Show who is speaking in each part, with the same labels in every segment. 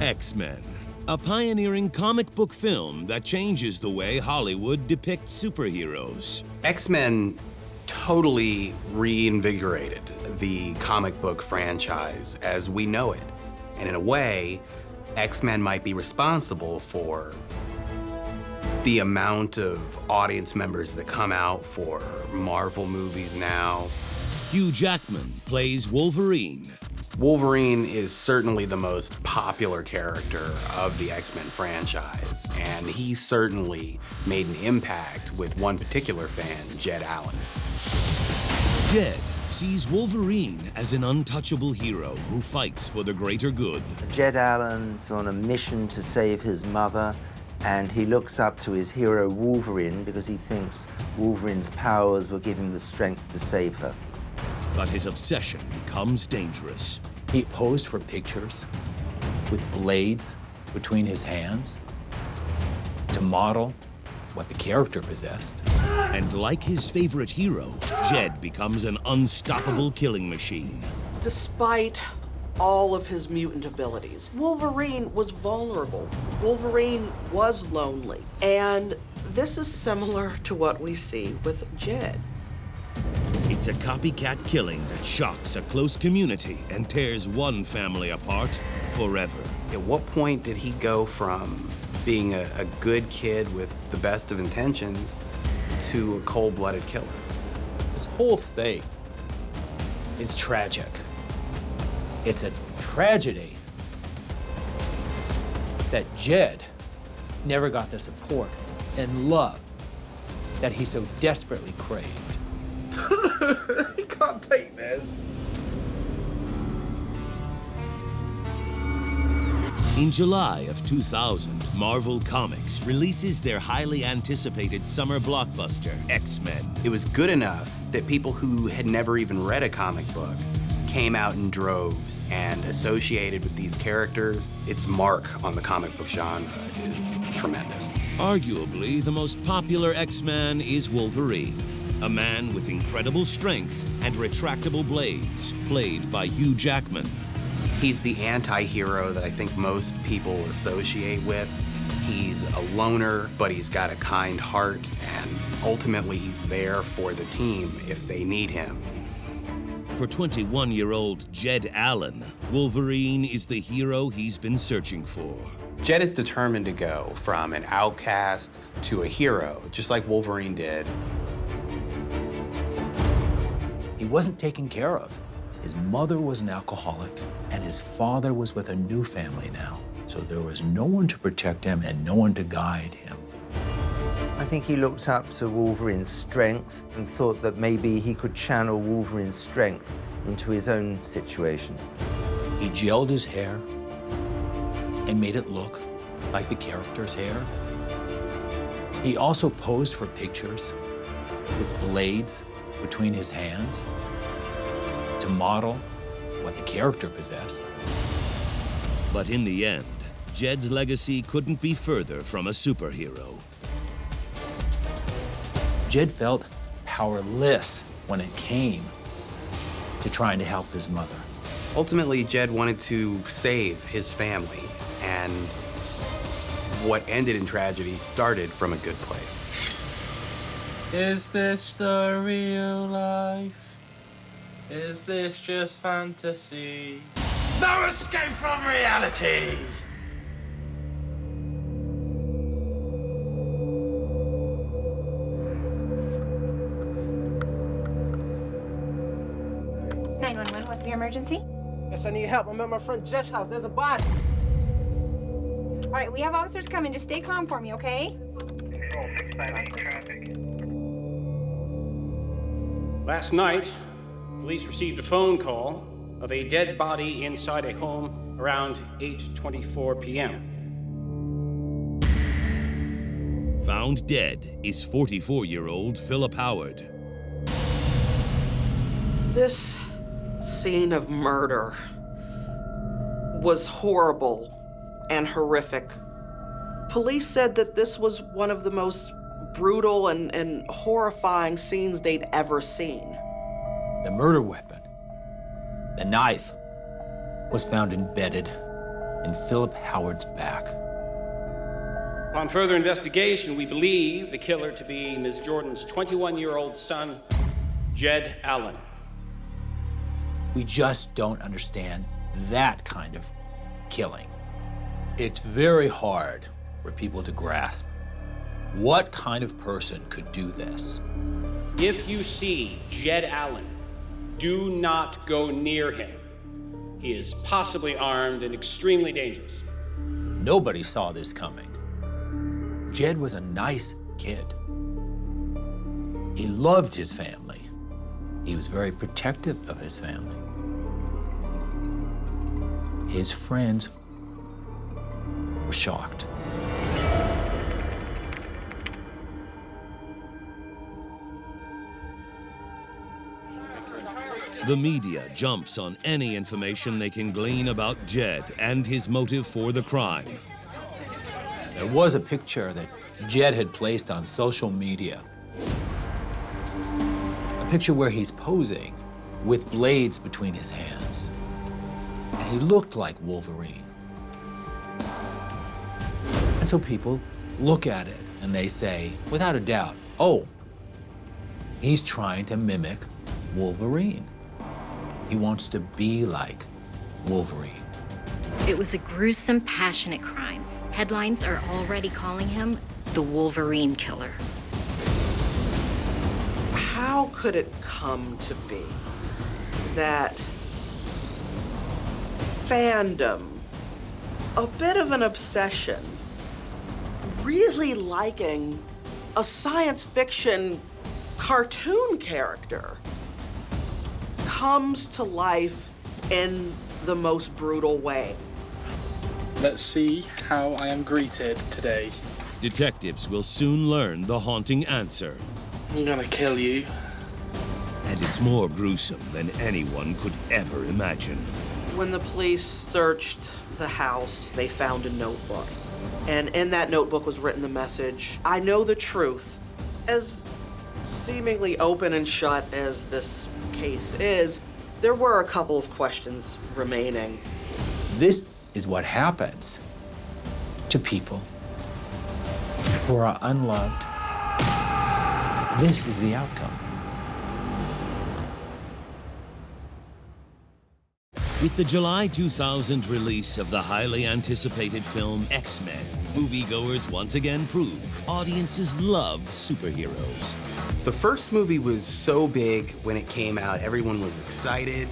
Speaker 1: X-Men, a pioneering comic book film that changes the way Hollywood depicts superheroes.
Speaker 2: X-Men totally reinvigorated the comic book franchise as we know it. And in a way, X-Men might be responsible for the amount of audience members that come out for Marvel movies now.
Speaker 1: Hugh Jackman plays Wolverine.
Speaker 2: Wolverine is certainly the most popular character of the X-Men franchise, and he certainly made an impact with one particular fan, Jed Allen.
Speaker 1: Jed sees Wolverine as an untouchable hero who fights for the greater good.
Speaker 3: Jed Allen's on a mission to save his mother, and he looks up to his hero Wolverine because he thinks Wolverine's powers will give him the strength to save her.
Speaker 1: But his obsession becomes dangerous.
Speaker 4: He posed for pictures with blades between his hands to model what the character possessed.
Speaker 1: And like his favorite hero, Jed becomes an unstoppable killing machine.
Speaker 5: Despite all of his mutant abilities, Wolverine was vulnerable. Wolverine was lonely. And this is similar to what we see with Jed.
Speaker 1: It's a copycat killing that shocks a close community and tears one family apart forever.
Speaker 2: At what point did he go from being a good kid with the best of intentions to a cold-blooded killer?
Speaker 4: This whole thing is tragic. It's a tragedy that Jed never got the support and love that he so desperately craved.
Speaker 6: I can't take this.
Speaker 1: In July of 2000, Marvel Comics releases their highly anticipated summer blockbuster, X-Men.
Speaker 2: It was good enough that people who had never even read a comic book came out in droves and associated with these characters. Its mark on the comic book genre is tremendous.
Speaker 1: Arguably, the most popular X-Man is Wolverine, a man with incredible strength and retractable blades, played by Hugh Jackman.
Speaker 2: He's the anti-hero that I think most people associate with. He's a loner, but he's got a kind heart, and ultimately he's there for the team if they need him.
Speaker 1: For 21-year-old Jed Allen, Wolverine is the hero he's been searching for.
Speaker 2: Jed is determined to go from an outcast to a hero, just like Wolverine did.
Speaker 4: He wasn't taken care of. His mother was an alcoholic, and his father was with a new family now. So there was no one to protect him and no one to guide him.
Speaker 3: I think he looked up to Wolverine's strength and thought that maybe he could channel Wolverine's strength into his own situation.
Speaker 4: He gelled his hair and made it look like the character's hair. He also posed for pictures with blades between his hands to model what the character possessed.
Speaker 1: But in the end, Jed's legacy couldn't be further from a superhero.
Speaker 4: Jed felt powerless when it came to trying to help his mother.
Speaker 2: Ultimately, Jed wanted to save his family, and what ended in tragedy started from a good place.
Speaker 6: Is this the real life? Is this just fantasy? No escape from reality!
Speaker 7: What's your emergency?
Speaker 6: Yes, I need help. I'm at my friend Jed's house. There's a body.
Speaker 7: All right, we have officers coming. Just stay calm for me, okay?
Speaker 8: Control 658 traffic.
Speaker 9: Last night, police received a phone call of a dead body inside a home around 8:24 p.m.
Speaker 1: Found dead is 44-year-old Philip Howard.
Speaker 5: This scene of murder was horrible and horrific. Police said that this was one of the most brutal and horrifying scenes they'd ever seen.
Speaker 4: The murder weapon, the knife, was found embedded in Philip Howard's back.
Speaker 9: Upon further investigation, we believe the killer to be Ms. Jordan's 21-year-old son, Jed Allen.
Speaker 4: We just don't understand that kind of killing. It's very hard for people to grasp what kind of person could do this.
Speaker 9: If you see Jed Allen, do not go near him. He is possibly armed and extremely dangerous.
Speaker 4: Nobody saw this coming. Jed was a nice kid. He loved his family. He was very protective of his family. His friends were shocked.
Speaker 1: The media jumps on any information they can glean about Jed and his motive for the crime.
Speaker 4: There was a picture that Jed had placed on social media. A picture where he's posing with blades between his hands. And he looked like Wolverine. And so people look at it and they say, without a doubt, oh, he's trying to mimic Wolverine. He wants to be like Wolverine.
Speaker 10: It was a gruesome, passionate crime. Headlines are already calling him the Wolverine killer.
Speaker 5: How could it come to be that fandom, a bit of an obsession, really liking a science fiction cartoon character, comes to life in the most brutal way?
Speaker 6: Let's see how I am greeted today.
Speaker 1: Detectives will soon learn the haunting answer.
Speaker 6: I'm gonna kill you.
Speaker 1: And it's more gruesome than anyone could ever imagine.
Speaker 5: When the police searched the house, they found a notebook. And in that notebook was written the message, "I know the truth." As seemingly open and shut as this case is, there were a couple of questions remaining.
Speaker 4: This is what happens to people who are unloved. This is the outcome.
Speaker 1: With the July 2000 release of the highly anticipated film X-Men, moviegoers once again prove audiences love superheroes.
Speaker 2: The first movie was so big when it came out, everyone was excited.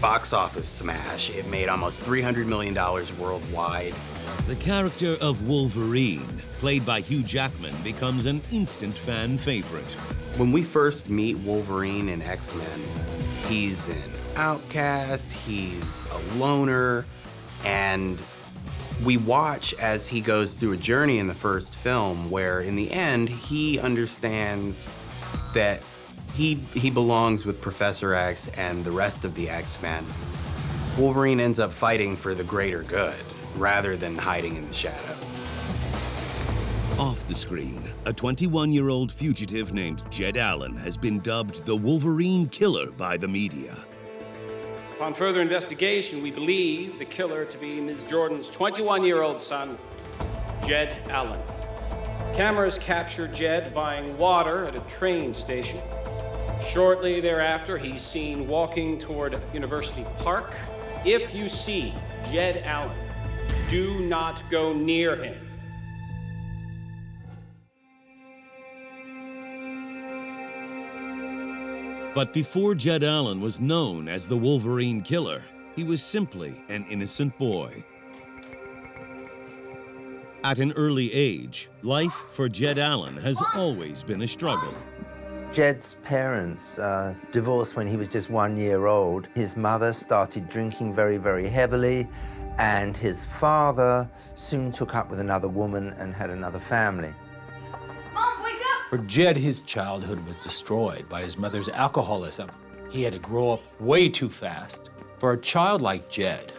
Speaker 2: Box office smash. It made almost $300 million worldwide.
Speaker 1: The character of Wolverine, played by Hugh Jackman, becomes an instant fan favorite.
Speaker 2: When we first meet Wolverine in X-Men, he's an outcast, he's a loner, and we watch as he goes through a journey in the first film where in the end he understands that he belongs with Professor X and the rest of the X-Men. Wolverine ends up fighting for the greater good rather than hiding in the shadows.
Speaker 1: Off the screen, a 21-year-old fugitive named Jed Allen has been dubbed the Wolverine killer by the media.
Speaker 9: Upon further investigation, we believe the killer to be Ms. Jordan's 21-year-old son, Jed Allen. Cameras captured Jed buying water at a train station. Shortly thereafter, he's seen walking toward University Park. If you see Jed Allen, do not go near him.
Speaker 1: But before Jed Allen was known as the Wolverine killer, he was simply an innocent boy. At an early age, life for Jed Allen has always been a struggle.
Speaker 3: Jed's parents divorced when he was just 1 year old. His mother started drinking very, very heavily, and his father soon took up with another woman and had another family.
Speaker 7: Mom, wake up!
Speaker 4: For Jed, his childhood was destroyed by his mother's alcoholism. He had to grow up way too fast. For a child like Jed,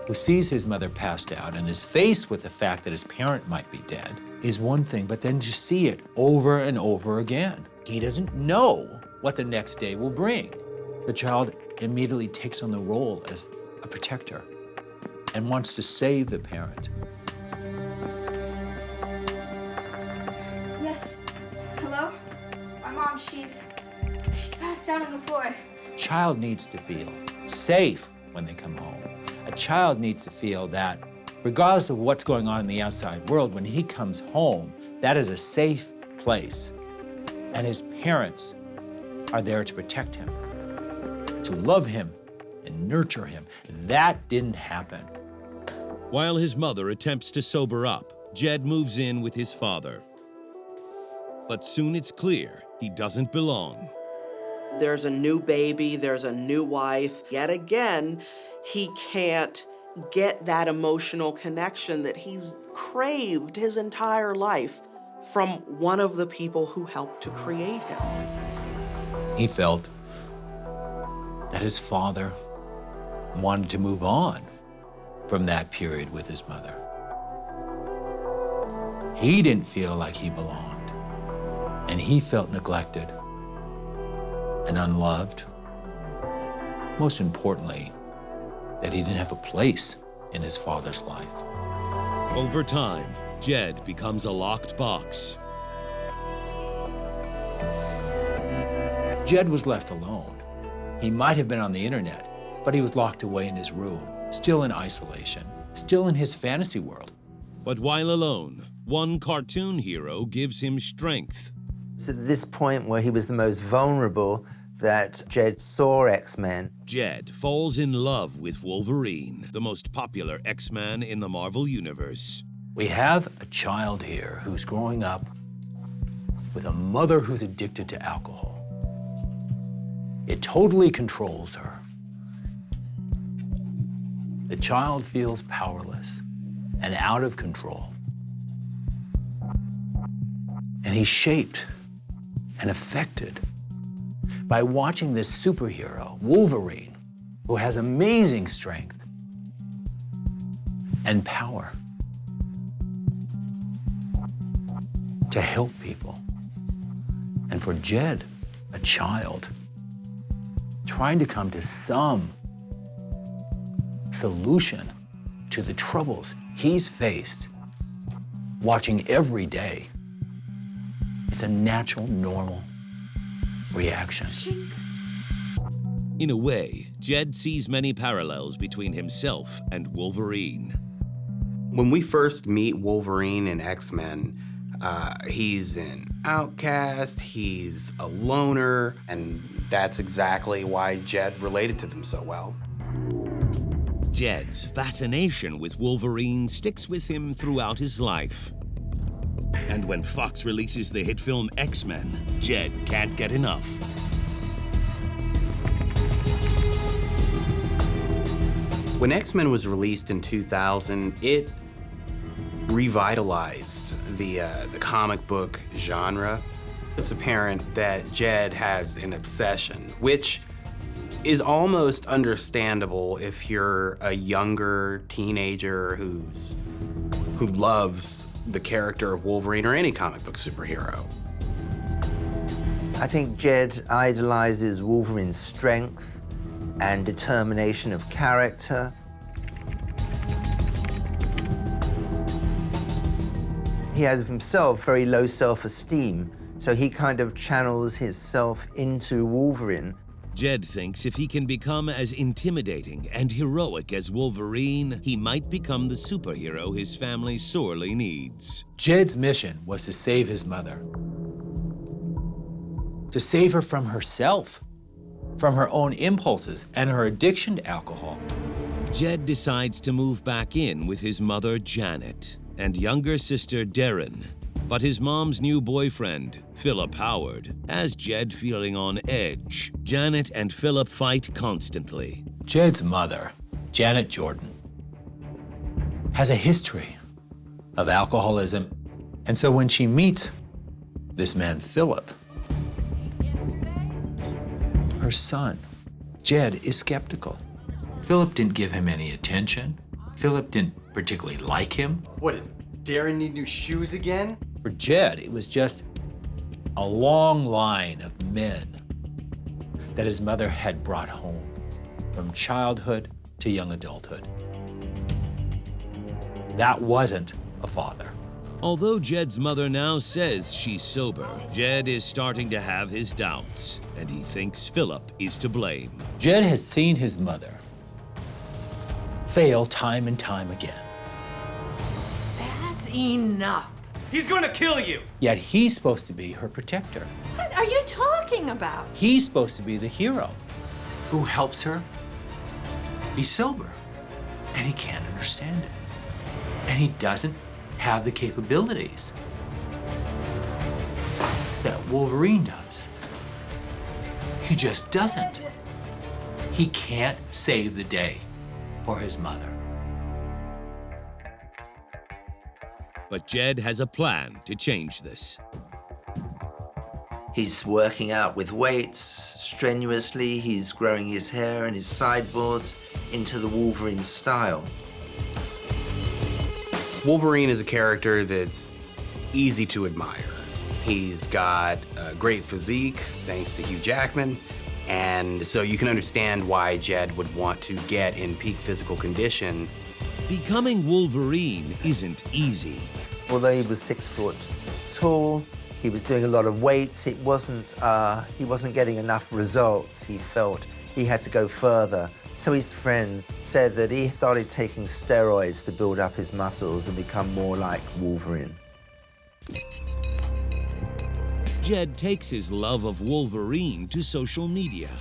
Speaker 4: who sees his mother passed out and is faced with the fact that his parent might be dead, is one thing, but then to see it over and over again. He doesn't know what the next day will bring. The child immediately takes on the role as a protector. and wants to save the parent.
Speaker 11: Yes. Hello? My mom, she's passed out on the floor.
Speaker 4: A child needs to feel safe when they come home. A child needs to feel that regardless of what's going on in the outside world, when he comes home, that is a safe place. And his parents are there to protect him, to love him and nurture him. That didn't happen.
Speaker 1: While his mother attempts to sober up, Jed moves in with his father. But soon it's clear he doesn't belong.
Speaker 5: There's a new baby, there's a new wife. Yet again, he can't get that emotional connection that he's craved his entire life from one of the people who helped to create him.
Speaker 4: He felt that his father wanted to move on from that period with his mother. He didn't feel like he belonged, and he felt neglected and unloved. Most importantly, that he didn't have a place in his father's life.
Speaker 1: Over time, Jed becomes a locked box.
Speaker 4: Jed was left alone. He might have been on the internet, but he was locked away in his room, still in isolation, still in his fantasy world.
Speaker 1: But while alone, one cartoon hero gives him strength.
Speaker 3: It's at this point where he was the most vulnerable that Jed saw X-Men.
Speaker 1: Jed falls in love with Wolverine, the most popular X-Man in the Marvel Universe.
Speaker 4: We have a child here who's growing up with a mother who's addicted to alcohol. It totally controls her. The child feels powerless and out of control. And he's shaped and affected by watching this superhero, Wolverine, who has amazing strength and power to help people. And for Jed, a child, trying to come to some solution to the troubles he's faced, watching every day, it's a natural, normal reaction.
Speaker 1: In a way, Jed sees many parallels between himself and Wolverine.
Speaker 2: When we first meet Wolverine in X-Men, he's an outcast, he's a loner, and that's exactly why Jed related to them so well.
Speaker 1: Jed's fascination with Wolverine sticks with him throughout his life. And when Fox releases the hit film X-Men, Jed can't get enough.
Speaker 2: When X-Men was released in 2000, it revitalized the comic book genre. It's apparent that Jed has an obsession, which is almost understandable if you're a younger teenager who loves the character of Wolverine or any comic book superhero.
Speaker 3: I think Jed idolizes Wolverine's strength and determination of character. He has himself very low self-esteem, so he kind of channels his self into Wolverine.
Speaker 1: Jed thinks if he can become as intimidating and heroic as Wolverine, he might become the superhero his family sorely needs.
Speaker 4: Jed's mission was to save his mother, to save her from herself, from her own impulses and her addiction to alcohol.
Speaker 1: Jed decides to move back in with his mother, Janet, and younger sister, Darren. But his mom's new boyfriend, Philip Howard, has Jed feeling on edge. Janet and Philip fight constantly.
Speaker 4: Jed's mother, Janet Jordan, has a history of alcoholism. And so when she meets this man, Philip, her son, Jed, is skeptical. Philip didn't give him any attention. Philip didn't particularly like him.
Speaker 12: What is it? Darren need new shoes again?
Speaker 4: For Jed, it was just a long line of men that his mother had brought home from childhood to young adulthood. That wasn't a father.
Speaker 1: Although Jed's mother now says she's sober, Jed is starting to have his doubts, and he thinks Philip is to blame.
Speaker 4: Jed has seen his mother fail time and time again.
Speaker 13: That's enough.
Speaker 9: He's gonna kill you!
Speaker 4: Yet he's supposed to be her protector.
Speaker 13: What are you talking about?
Speaker 4: He's supposed to be the hero who helps her be sober. And he can't understand it. And he doesn't have the capabilities that Wolverine does. He just doesn't. He can't save the day for his mother.
Speaker 1: But Jed has a plan to change this.
Speaker 3: He's working out with weights strenuously. He's growing his hair and his sideboards into the Wolverine style.
Speaker 2: Wolverine is a character that's easy to admire. He's got a great physique, thanks to Hugh Jackman, and so you can understand why Jed would want to get in peak physical condition.
Speaker 1: Becoming Wolverine isn't easy.
Speaker 3: Although he was 6 foot tall, he was doing a lot of weights. He wasn't getting enough results. He felt he had to go further. So his friends said that he started taking steroids to build up his muscles and become more like Wolverine.
Speaker 1: Jed takes his love of Wolverine to social media.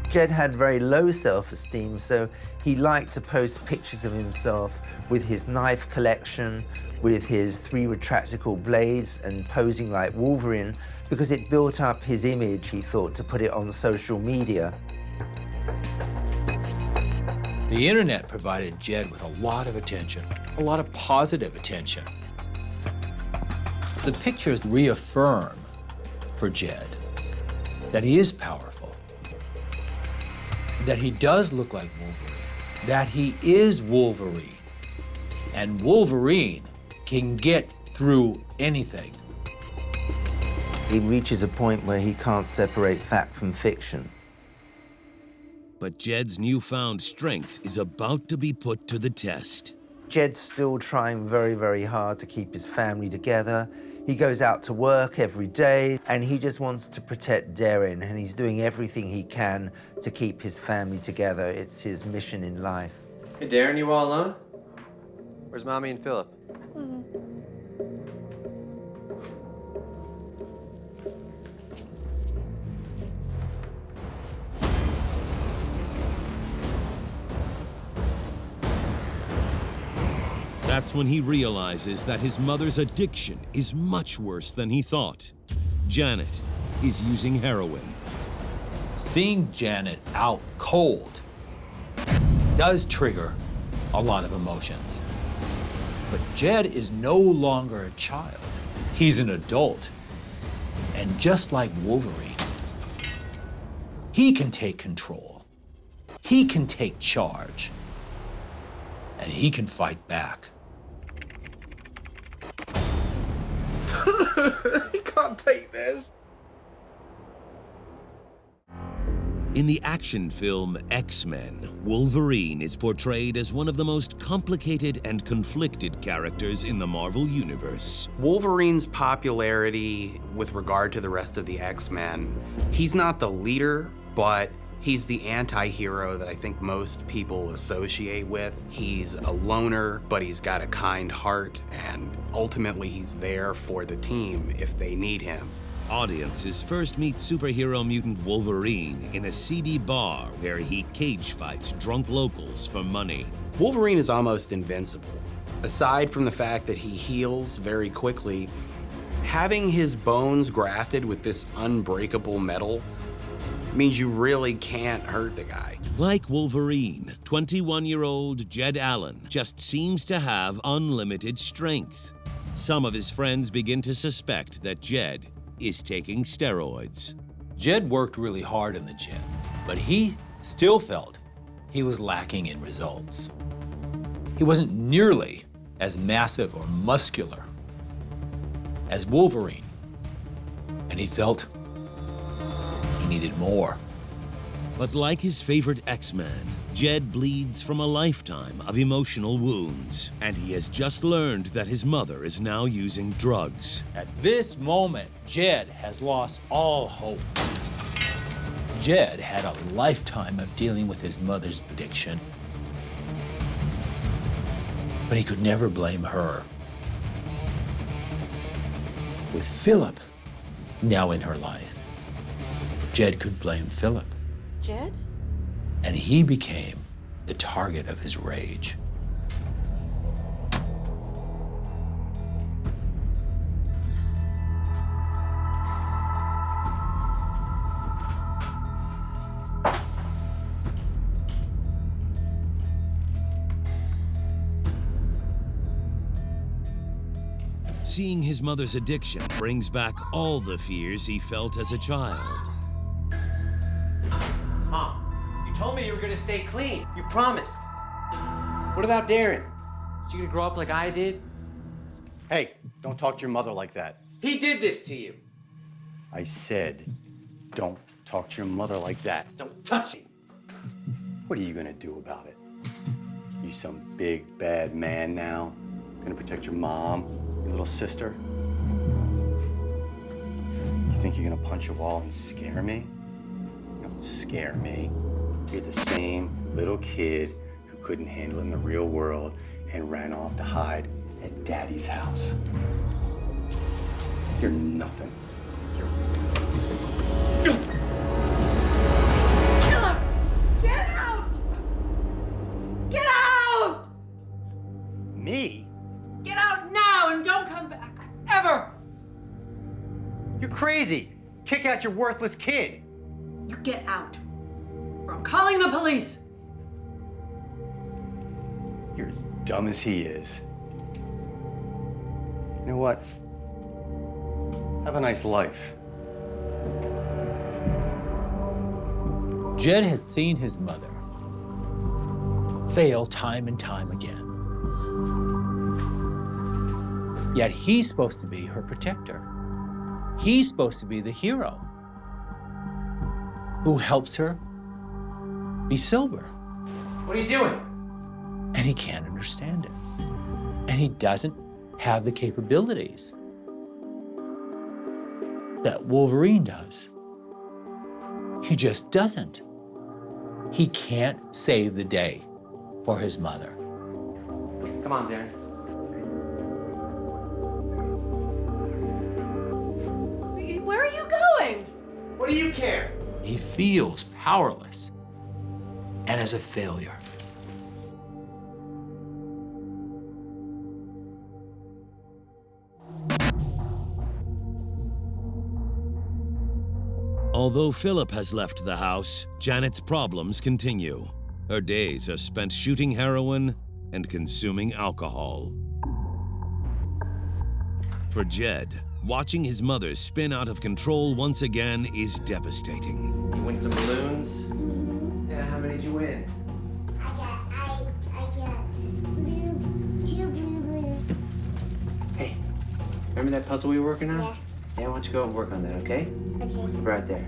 Speaker 3: Jed had very low self-esteem, so he liked to post pictures of himself with his knife collection, with his 3 retractable blades and posing like Wolverine, because it built up his image, he thought, to put it on social media.
Speaker 4: The internet provided Jed with a lot of attention, a lot of positive attention. The pictures reaffirm for Jed that he is powerful, that he does look like Wolverine, that he is Wolverine, and Wolverine can get through anything.
Speaker 3: He reaches a point where he can't separate fact from fiction.
Speaker 1: But Jed's newfound strength is about to be put to the test.
Speaker 3: Jed's still trying very, very hard to keep his family together. He goes out to work every day, and he just wants to protect Darren, and he's doing everything he can to keep his family together. It's his mission in life.
Speaker 14: Hey, Darren, you all alone? Where's Mommy and Philip?
Speaker 1: That's when he realizes that his mother's addiction is much worse than he thought. Janet is using heroin.
Speaker 4: Seeing Janet out cold does trigger a lot of emotions. But Jed is no longer a child. He's an adult. And just like Wolverine, he can take control. He can take charge. And he can fight back.
Speaker 9: You can't take this.
Speaker 1: In the action film X-Men, Wolverine is portrayed as one of the most complicated and conflicted characters in the Marvel Universe.
Speaker 2: Wolverine's popularity with regard to the rest of the X-Men, he's not the leader, but he's the anti-hero that I think most people associate with. He's a loner, but he's got a kind heart, and ultimately he's there for the team if they need him.
Speaker 1: Audiences first meet superhero mutant Wolverine in a seedy bar where he cage fights drunk locals for money.
Speaker 2: Wolverine is almost invincible. Aside from the fact that he heals very quickly, having his bones grafted with this unbreakable metal means you really can't hurt the guy.
Speaker 1: Like Wolverine, 21-year-old Jed Allen just seems to have unlimited strength. Some of his friends begin to suspect that Jed is taking steroids.
Speaker 4: Jed worked really hard in the gym, but he still felt he was lacking in results. He wasn't nearly as massive or muscular as Wolverine, and he felt he needed more.
Speaker 1: But like his favorite X-Man, Jed bleeds from a lifetime of emotional wounds, and he has just learned that his mother is now using drugs.
Speaker 4: At this moment, Jed has lost all hope. Jed had a lifetime of dealing with his mother's addiction, but he could never blame her. With Philip now in her life, Jed could blame Philip.
Speaker 13: Jed?
Speaker 4: And he became the target of his rage.
Speaker 1: Seeing his mother's addiction brings back all the fears he felt as a child.
Speaker 14: Mom, you told me you were gonna stay clean. You promised. What about Darren? Is you gonna grow up like I did?
Speaker 12: Hey, don't talk to your mother like that.
Speaker 14: He did this to you.
Speaker 12: I said, don't talk to your mother like that.
Speaker 14: Don't touch me.
Speaker 12: What are you gonna do about it? You some big, bad man now? Gonna protect your mom, your little sister? You think you're gonna punch a wall and scare me? Don't scare me. You're the same little kid who couldn't handle it in the real world and ran off to hide at Daddy's house. You're nothing. You're nothing.
Speaker 13: Philip! Get out! Get out!
Speaker 12: Me?
Speaker 13: Get out now and don't come back. Ever!
Speaker 12: You're crazy. Kick out your worthless kid.
Speaker 13: You get out. Or I'm calling the police.
Speaker 12: You're as dumb as he is. You know what? Have a nice life.
Speaker 4: Jed has seen his mother fail time and time again. Yet he's supposed to be her protector. He's supposed to be the hero who helps her be sober.
Speaker 14: What are you doing?
Speaker 4: And he can't understand it. And he doesn't have the capabilities that Wolverine does. He just doesn't. He can't save the day for his mother.
Speaker 14: Come on, Darren.
Speaker 13: Where are you going?
Speaker 14: What do you care?
Speaker 4: He feels powerless and as a failure.
Speaker 1: Although Philip has left the house, Janet's problems continue. Her days are spent shooting heroin and consuming alcohol. For Jed, watching his mother spin out of control once again is devastating.
Speaker 14: You win some balloons? Yeah, how many did you win?
Speaker 11: I got two blue balloons.
Speaker 14: Hey, remember that puzzle we were working on?
Speaker 11: Yeah.
Speaker 14: Yeah, why don't you go and work on that, okay?
Speaker 11: Okay.
Speaker 14: Right there.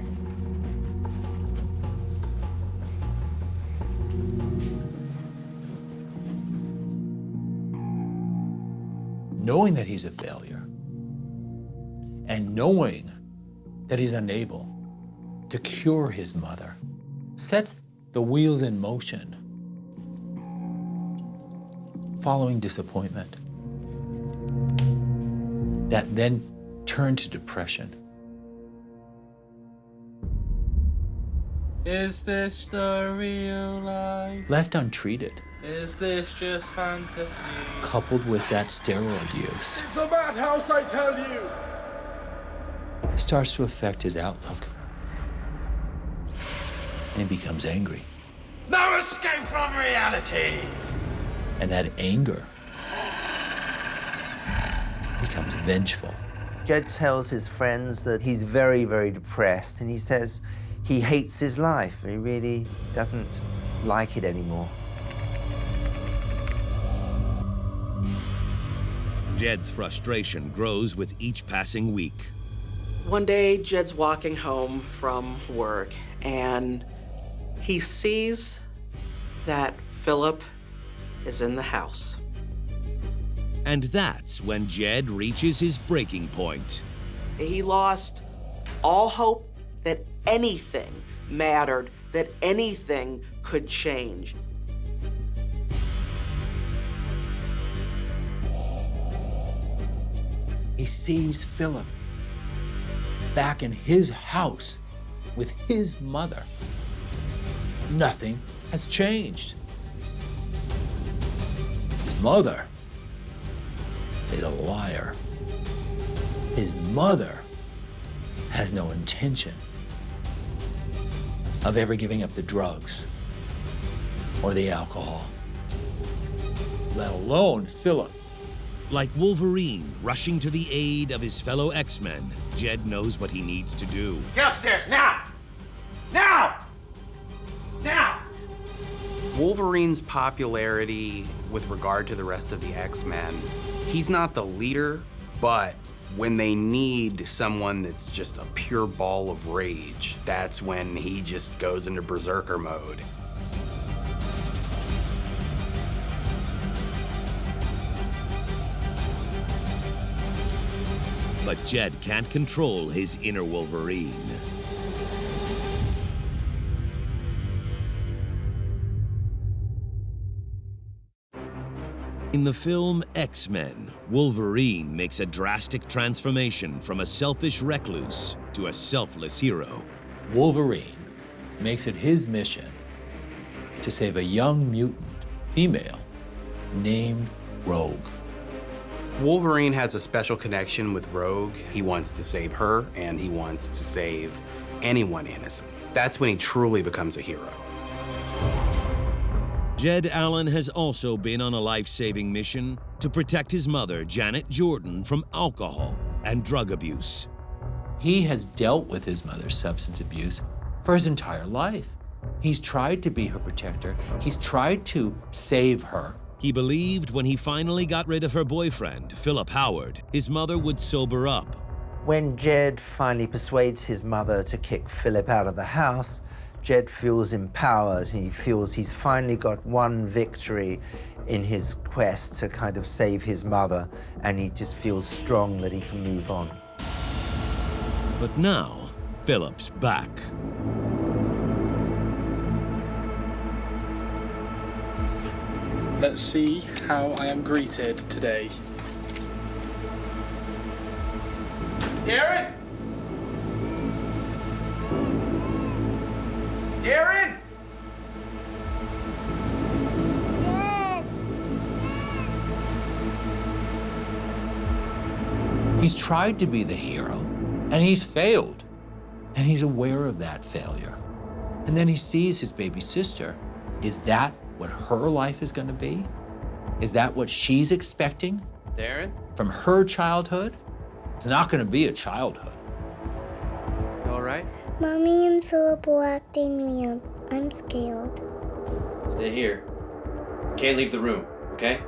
Speaker 4: Knowing that he's a failure and knowing that he's unable to cure his mother sets the wheels in motion. Following disappointment that then turned to depression.
Speaker 6: Is this the real life?
Speaker 4: Left untreated,
Speaker 6: Is this just fantasy?
Speaker 4: coupled with that steroid use,
Speaker 6: It's a madhouse, I tell you!
Speaker 4: starts to affect his outlook. And he becomes angry.
Speaker 6: No escape from reality!
Speaker 4: And that anger becomes vengeful.
Speaker 3: Jed tells his friends that he's very, very depressed, and he says he hates his life. He really doesn't like it anymore.
Speaker 1: Jed's frustration grows with each passing week.
Speaker 5: One day, Jed's walking home from work, and He sees that Philip is in the house.
Speaker 1: And that's when Jed reaches his breaking point.
Speaker 5: He lost all hope that anything mattered, that anything could change.
Speaker 4: He sees Philip back in his house with his mother. Nothing has changed. His mother is a liar. His mother has no intention of ever giving up the drugs or the alcohol, let alone Philip.
Speaker 1: Like Wolverine rushing to the aid of his fellow X-Men, Jed knows what he needs to do.
Speaker 14: Get upstairs, now! Now! Now!
Speaker 2: Wolverine's popularity with regard to the rest of the X-Men, he's not the leader, but when they need someone that's just a pure ball of rage, that's when he just goes into berserker mode.
Speaker 1: But Jed can't control his inner Wolverine. In the film X-Men, Wolverine makes a drastic transformation from a selfish recluse to a selfless hero.
Speaker 4: Wolverine makes it his mission to save a young mutant female named Rogue.
Speaker 2: Wolverine has a special connection with Rogue. He wants to save her, and he wants to save anyone innocent. That's when he truly becomes a hero.
Speaker 1: Jed Allen has also been on a life-saving mission to protect his mother, Janet Jordan, from alcohol and drug abuse.
Speaker 4: He has dealt with his mother's substance abuse for his entire life. He's tried to be her protector. He's tried to save her.
Speaker 1: He believed when he finally got rid of her boyfriend, Philip Howard, his mother would sober up.
Speaker 3: When Jed finally persuades his mother to kick Philip out of the house, Jed feels empowered. He feels he's finally got one victory in his quest to kind of save his mother, and he just feels strong that he can move on.
Speaker 1: But now, Philip's back.
Speaker 6: Let's see how I am greeted today.
Speaker 14: Darren? Darren?
Speaker 4: He's tried to be the hero, and he's failed. And he's aware of that failure. And then he sees his baby sister. Is that what her life is going to be? Is that what she's expecting?
Speaker 14: Darren?
Speaker 4: From her childhood? It's not going to be a childhood.
Speaker 14: You all right?
Speaker 11: Mommy and Philip are acting weird. I'm scared.
Speaker 14: Stay here. You can't leave the room, okay?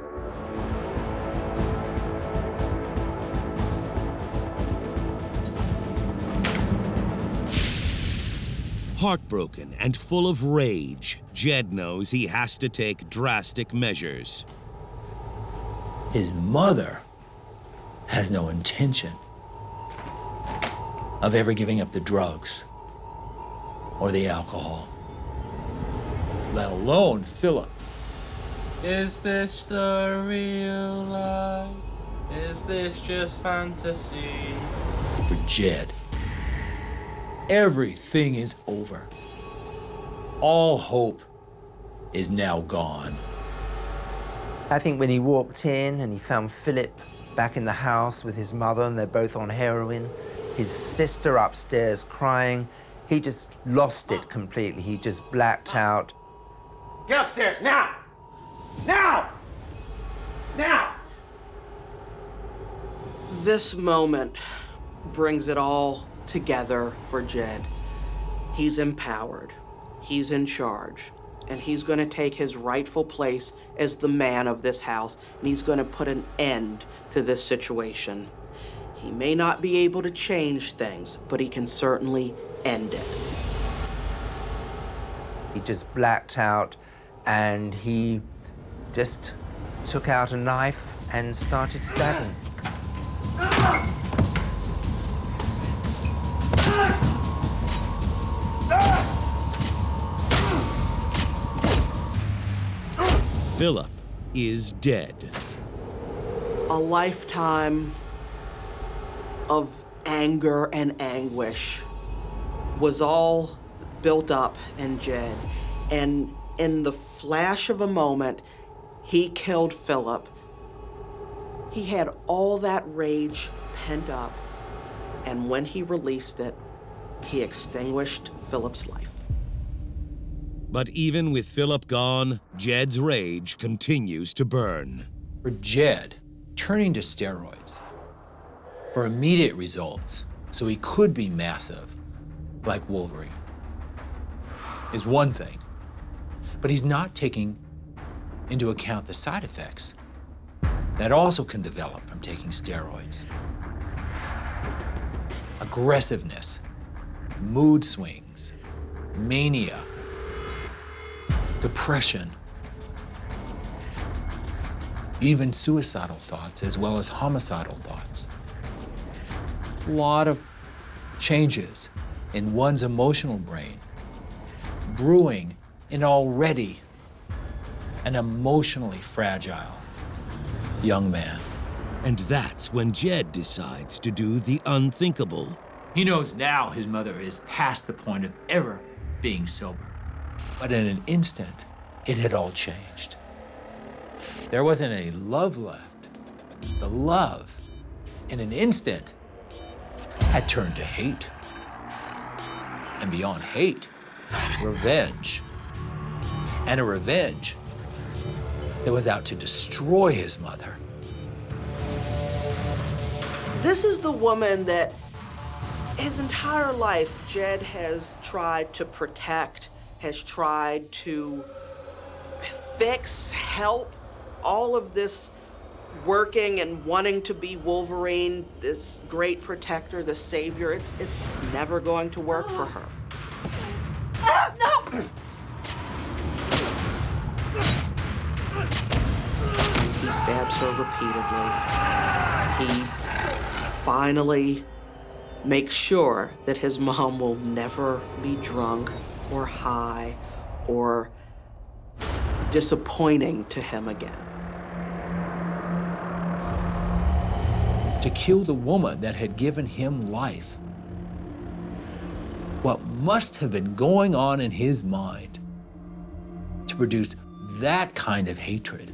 Speaker 1: Heartbroken and full of rage, Jed knows he has to take drastic measures.
Speaker 4: His mother has no intention of ever giving up the drugs or the alcohol, let alone Philip.
Speaker 15: Is this the real life? Is this just fantasy?
Speaker 4: For Jed, everything is over. All hope is now gone.
Speaker 3: I think when he walked in and he found Philip back in the house with his mother, and they're both on heroin, his sister upstairs crying, he just lost it completely. He just blacked out.
Speaker 14: Get upstairs, now! Now! Now!
Speaker 5: This moment brings it all together for Jed. He's empowered, he's in charge, and he's going to take his rightful place as the man of this house, and he's going to put an end to this situation. He may not be able to change things, but he can certainly end it.
Speaker 3: He just blacked out, and he just took out a knife and started stabbing.
Speaker 1: Philip is dead.
Speaker 5: A lifetime of anger and anguish was all built up in Jed. And in the flash of a moment, he killed Philip. He had all that rage pent up, and when he released it, he extinguished Philip's life.
Speaker 1: But even with Philip gone, Jed's rage continues to burn.
Speaker 4: For Jed, turning to steroids for immediate results so he could be massive like Wolverine is one thing, but he's not taking into account the side effects that also can develop from taking steroids. Aggressiveness, mood swings, mania, depression, even suicidal thoughts as well as homicidal thoughts. A lot of changes in one's emotional brain, brewing in already an emotionally fragile young man.
Speaker 1: And that's when Jed decides to do the unthinkable.
Speaker 4: He knows now his mother is past the point of ever being sober. But in an instant, it had all changed. There wasn't any love left. The love, in an instant, had turned to hate. And beyond hate, revenge. And a revenge that was out to destroy his mother.
Speaker 5: This is the woman that his entire life Jed has tried to protect, has tried to fix, help, all of this working and wanting to be Wolverine, this great protector, this savior. It's never going to work for her.
Speaker 11: No!
Speaker 5: He stabs her repeatedly. He finally makes sure that his mom will never be drunk or high or disappointing to him again.
Speaker 4: To kill the woman that had given him life. What must have been going on in his mind to produce that kind of hatred?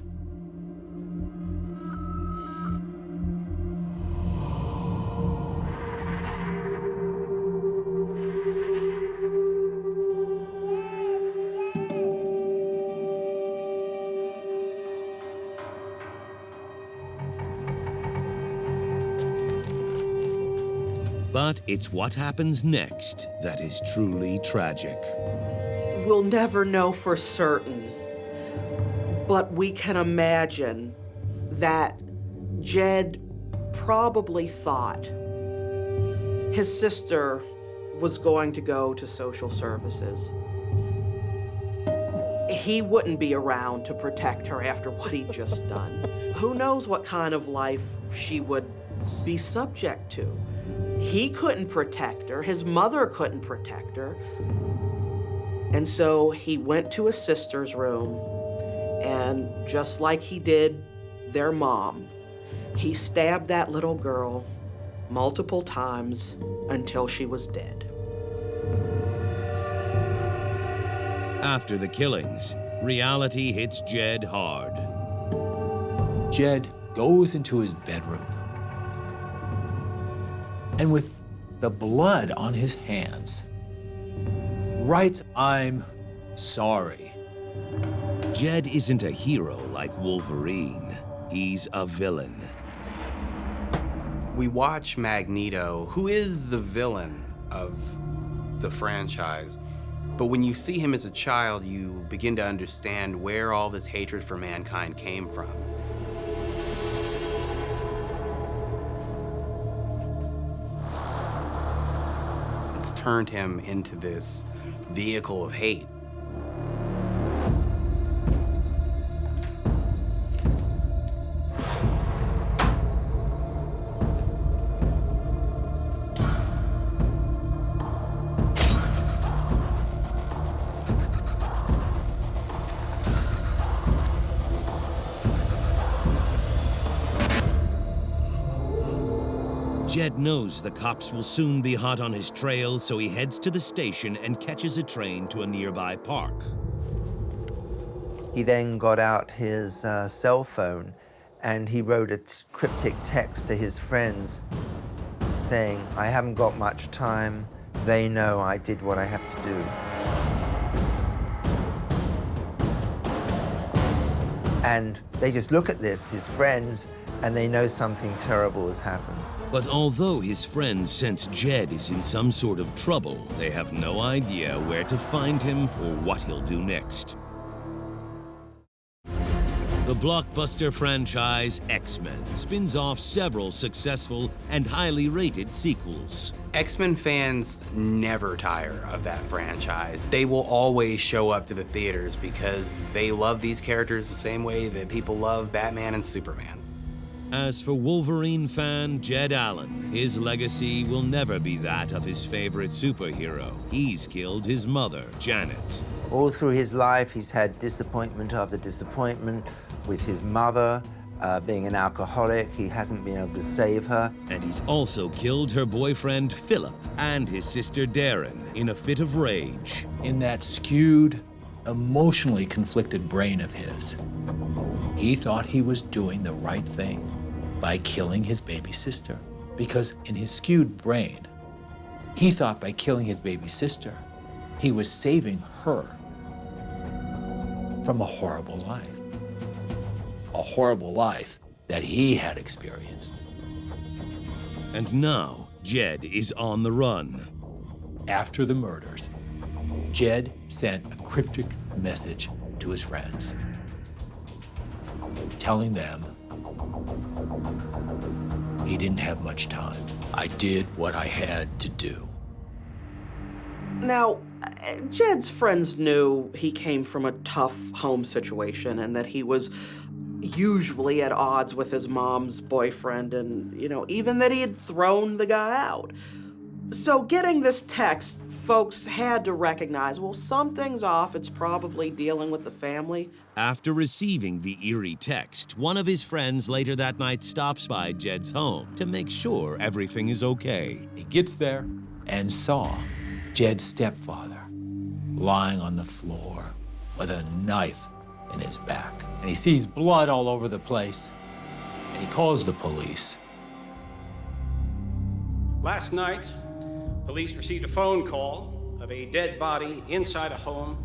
Speaker 1: But it's what happens next that is truly tragic.
Speaker 5: We'll never know for certain, but we can imagine that Jed probably thought his sister was going to go to social services. He wouldn't be around to protect her after what he'd just done. Who knows what kind of life she would be subject to. He couldn't protect her, his mother couldn't protect her. And so he went to his sister's room, and just like he did their mom, he stabbed that little girl multiple times until she was dead.
Speaker 1: After the killings, reality hits Jed hard.
Speaker 4: Jed goes into his bedroom, and with the blood on his hands, writes, "I'm sorry."
Speaker 1: Jed isn't a hero like Wolverine. He's a villain.
Speaker 2: We watch Magneto, who is the villain of the franchise, but when you see him as a child, you begin to understand where all this hatred for mankind came from. It's turned him into this vehicle of hate.
Speaker 1: Jed knows the cops will soon be hot on his trail, so he heads to the station and catches a train to a nearby park.
Speaker 3: He then got out his cell phone and he wrote a cryptic text to his friends saying, "I haven't got much time. They know I did what I have to do." And they just look at this, his friends, and they know something terrible has happened.
Speaker 1: But although his friends sense Jed is in some sort of trouble, they have no idea where to find him or what he'll do next. The blockbuster franchise X-Men spins off several successful and highly rated sequels.
Speaker 2: X-Men fans never tire of that franchise. They will always show up to the theaters because they love these characters the same way that people love Batman and Superman.
Speaker 1: As for Wolverine fan Jed Allen, his legacy will never be that of his favorite superhero. He's killed his mother, Janet.
Speaker 3: All through his life, he's had disappointment after disappointment with his mother. Being an alcoholic, he hasn't been able to save her.
Speaker 1: And he's also killed her boyfriend, Philip, and his sister, Darren, in a fit of rage.
Speaker 4: In that skewed, emotionally conflicted brain of his, he thought he was doing the right thing by killing his baby sister. Because in his skewed brain, he thought by killing his baby sister, he was saving her from a horrible life. A horrible life that he had experienced.
Speaker 1: And now, Jed is on the run.
Speaker 4: After the murders, Jed sent a cryptic message to his friends, telling them he didn't have much time. I did what I had to do.
Speaker 5: Now, Jed's friends knew he came from a tough home situation and that he was usually at odds with his mom's boyfriend and, even that he had thrown the guy out. So getting this text, folks had to recognize, well, something's off. It's probably dealing with the family.
Speaker 1: After receiving the eerie text, one of his friends later that night stops by Jed's home to make sure everything is okay.
Speaker 4: He gets there and saw Jed's stepfather lying on the floor with a knife in his back. And he sees blood all over the place, and he calls the police.
Speaker 9: Last night, police received a phone call of a dead body inside a home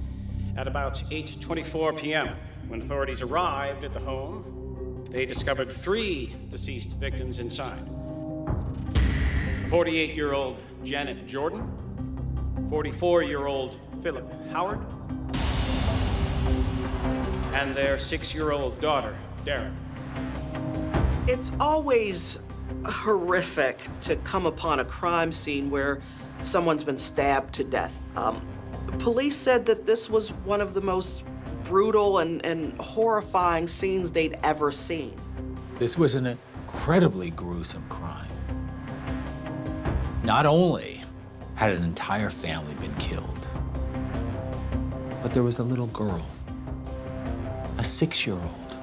Speaker 9: at about 8:24 p.m. When authorities arrived at the home, they discovered 3 deceased victims inside. 48-year-old Janet Jordan, 44-year-old Philip Howard, and their 6-year-old daughter, Darren.
Speaker 5: It's always horrific to come upon a crime scene where someone's been stabbed to death. Police said that this was one of the most brutal and horrifying scenes they'd ever seen.
Speaker 4: This was an incredibly gruesome crime. Not only had an entire family been killed, but there was a little girl, a 6-year-old,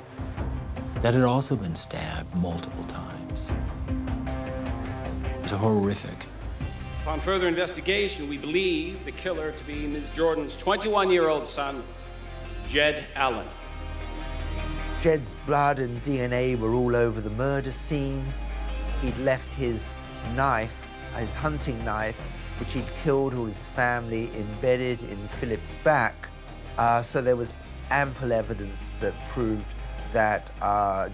Speaker 4: that had also been stabbed multiple times. It was horrific.
Speaker 9: Upon further investigation, we believe the killer to be Ms. Jordan's 21-year-old son, Jed Allen.
Speaker 3: Jed's blood and DNA were all over the murder scene. He'd left his knife, his hunting knife, which he'd killed all his family, embedded in Philip's back. So there was ample evidence that proved that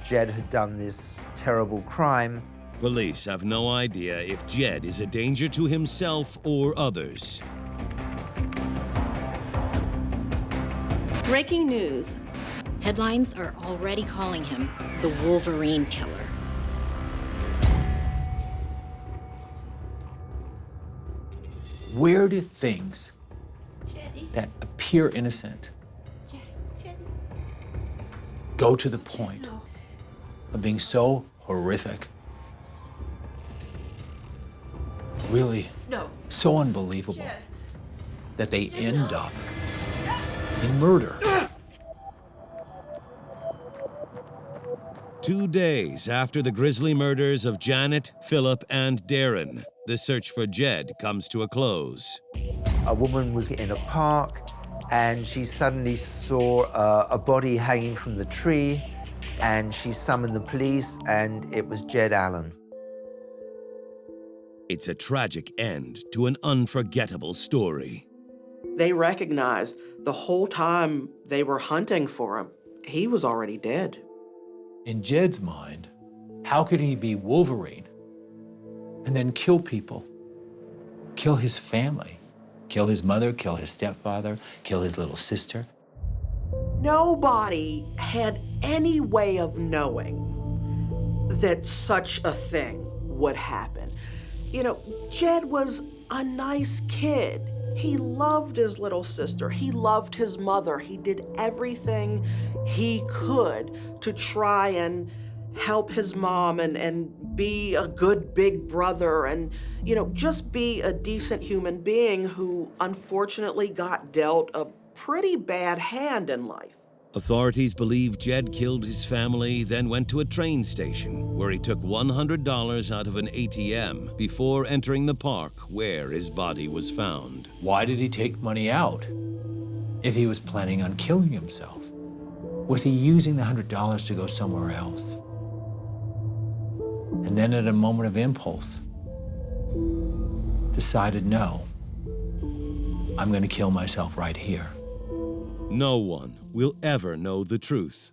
Speaker 3: Jed had done this terrible crime.
Speaker 1: Police have no idea if Jed is a danger to himself or others.
Speaker 16: Breaking news.
Speaker 10: Headlines are already calling him the Wolverine killer.
Speaker 4: Where do things that appear innocent go to the point of being so horrific, really so unbelievable, that they end up in murder?
Speaker 1: 2 days after the grisly murders of Janet, Philip, and Darren, the search for Jed comes to a close.
Speaker 3: A woman was in a park and she suddenly saw a body hanging from the tree, and she summoned the police, and it was Jed Allen.
Speaker 1: It's a tragic end to an unforgettable story.
Speaker 5: They recognized the whole time they were hunting for him, he was already dead.
Speaker 4: In Jed's mind, how could he be Wolverine and then kill people? Kill his family, kill his mother, kill his stepfather, kill his little sister.
Speaker 5: Nobody had any way of knowing that such a thing would happen. You know, Jed was a nice kid. He loved his little sister. He loved his mother. He did everything he could to try and help his mom and be a good big brother and, you know, just be a decent human being who unfortunately got dealt a pretty bad hand in life.
Speaker 1: Authorities believe Jed killed his family, then went to a train station where he took $100 out of an ATM before entering the park where his body was found.
Speaker 4: Why did he take money out if he was planning on killing himself? Was he using the $100 to go somewhere else? And then at a moment of impulse, decided, no, I'm going to kill myself right here.
Speaker 1: No one will ever know the truth.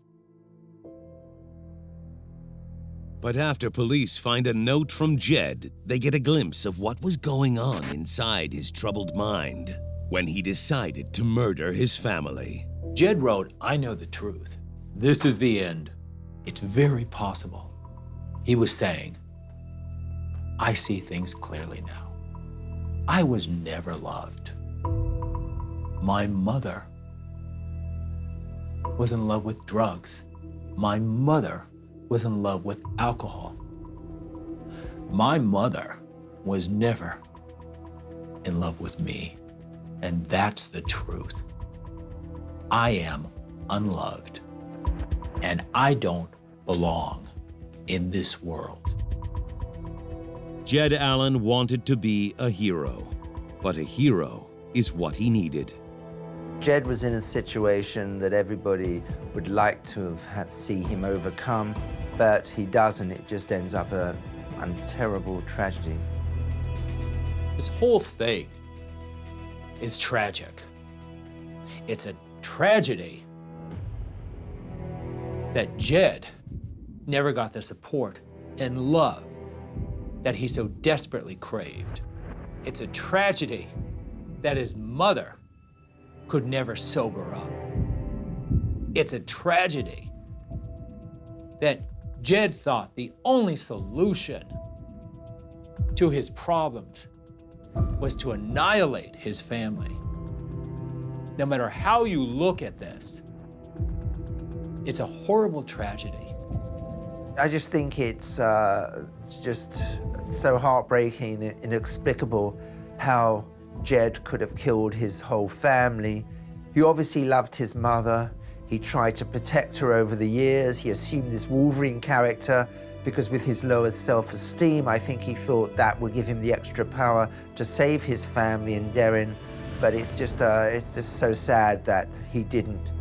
Speaker 1: But after police find a note from Jed, they get a glimpse of what was going on inside his troubled mind when he decided to murder his family.
Speaker 4: Jed wrote, I know the truth. This is the end. It's very possible. He was saying, I see things clearly now. I was never loved. My mother was in love with drugs. My mother was in love with alcohol. My mother was never in love with me, and that's the truth. I am unloved, and I don't belong in this world.
Speaker 1: Jed Allen wanted to be a hero, but a hero is what he needed.
Speaker 3: Jed was in a situation that everybody would like to have had see him overcome, but he doesn't. It just ends up a terrible tragedy.
Speaker 4: This whole thing is tragic. It's a tragedy that Jed never got the support and love that he so desperately craved. It's a tragedy that his mother could never sober up. It's a tragedy that Jed thought the only solution to his problems was to annihilate his family. No matter how you look at this, it's a horrible tragedy.
Speaker 3: I just think it's just so heartbreaking and inexplicable how Jed could have killed his whole family. He obviously loved his mother. He tried to protect her over the years. He assumed this Wolverine character because with his lowest self-esteem, I think he thought that would give him the extra power to save his family and Darren. But it's just so sad that he didn't